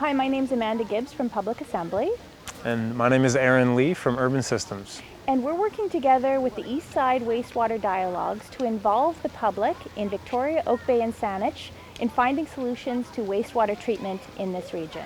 Hi, my name's Amanda Gibbs from Public Assembly. And my name is Aaron Lee from Urban Systems. And we're working together with the Eastside wastewater dialogues to involve the public in Victoria, Oak Bay and Saanich in finding solutions to wastewater treatment in this region.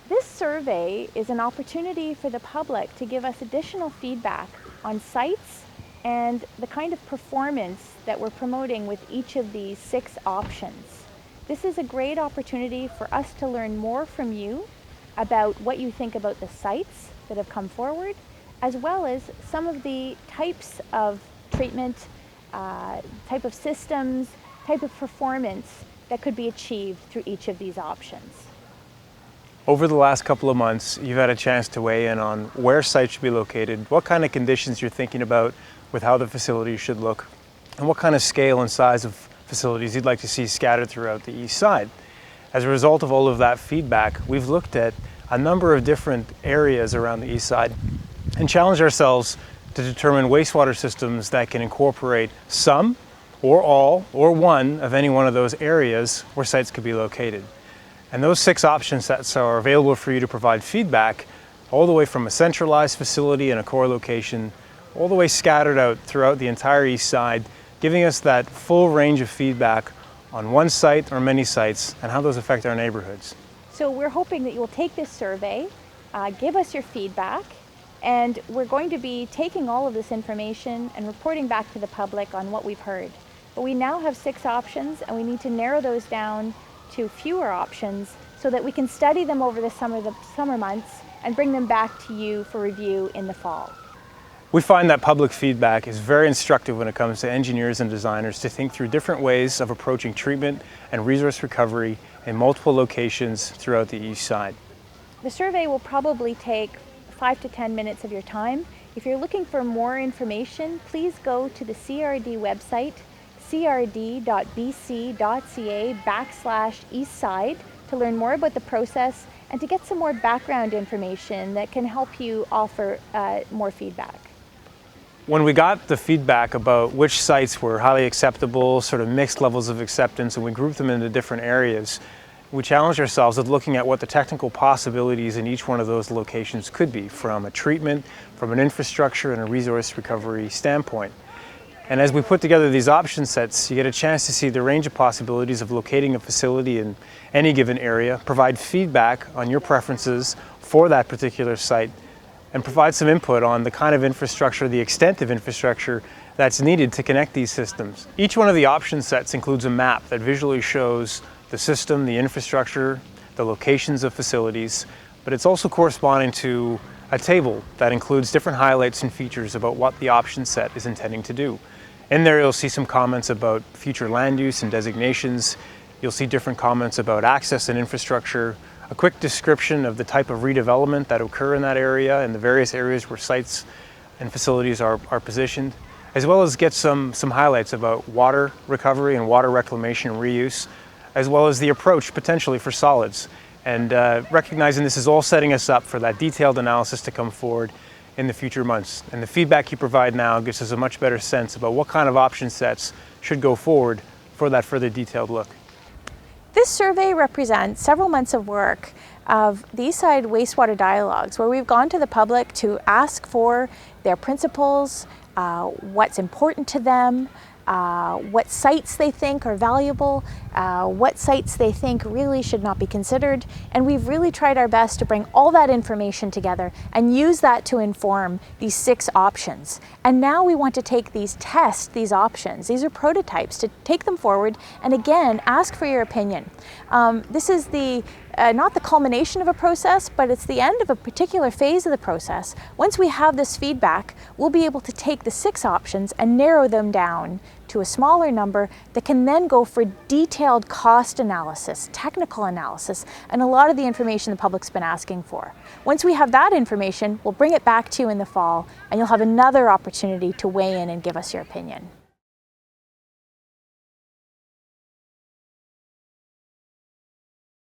This survey is an opportunity for the public to give us additional feedback on sites and the kind of performance that we're promoting with each of these 6 options. This is a great opportunity for us to learn more from you about what you think about the sites that have come forward, as well as some of the types of treatment, type of systems, type of performance that could be achieved through each of these options. Over the last couple of months, you've had a chance to weigh in on where sites should be located, what kind of conditions you're thinking about with how the facility should look, and what kind of scale and size of facilities you'd like to see scattered throughout the east side. As a result of all of that feedback, we've looked at a number of different areas around the east side and challenged ourselves to determine wastewater systems that can incorporate some or all or one of any one of those areas where sites could be located. And those 6 option sets are available for you to provide feedback all the way from a centralized facility in a core location, all the way scattered out throughout the entire east side, giving us that full range of feedback on one site or many sites and how those affect our neighborhoods. So we're hoping that you will take this survey, give us your feedback, and we're going to be taking all of this information and reporting back to the public on what we've heard. But we now have 6 options and we need to narrow those down to fewer options so that we can study them over the summer months and bring them back to you for review in the fall. We find that public feedback is very instructive when it comes to engineers and designers to think through different ways of approaching treatment and resource recovery in multiple locations throughout the east side. The survey will probably take 5 to 10 minutes of your time. If you're looking for more information, please go to the CRD website, crd.bc.ca/eastside, to learn more about the process and to get some more background information that can help you offer more feedback. When we got the feedback about which sites were highly acceptable, sort of mixed levels of acceptance, and we grouped them into different areas, we challenged ourselves with looking at what the technical possibilities in each one of those locations could be from a treatment, from an infrastructure and a resource recovery standpoint. And as we put together these option sets, you get a chance to see the range of possibilities of locating a facility in any given area, provide feedback on your preferences for that particular site, and provide some input on the kind of infrastructure, the extent of infrastructure that's needed to connect these systems. Each one of the option sets includes a map that visually shows the system, the infrastructure, the locations of facilities, but it's also corresponding to a table that includes different highlights and features about what the option set is intending to do. In there you'll see some comments about future land use and designations. You'll see different comments about access and infrastructure, a quick description of the type of redevelopment that occur in that area and the various areas where sites and facilities are positioned, as well as get some highlights about water recovery and water reclamation and reuse, as well as the approach potentially for solids. And recognizing this is all setting us up for that detailed analysis to come forward in the future months. And the feedback you provide now gives us a much better sense about what kind of option sets should go forward for that further detailed look. This survey represents several months of work of the Eastside wastewater dialogues, where we've gone to the public to ask for their principles, what's important to them, what sites they think are valuable, what sites they think really should not be considered, and we've really tried our best to bring all that information together and use that to inform these 6 options. And now we want to take these options, these are prototypes, to take them forward and again ask for your opinion. This is not the culmination of a process, but it's the end of a particular phase of the process. Once we have this feedback, we'll be able to take the 6 options and narrow them down to a smaller number that can then go for detailed cost analysis, technical analysis, and a lot of the information the public's been asking for. Once we have that information, we'll bring it back to you in the fall, and you'll have another opportunity to weigh in and give us your opinion.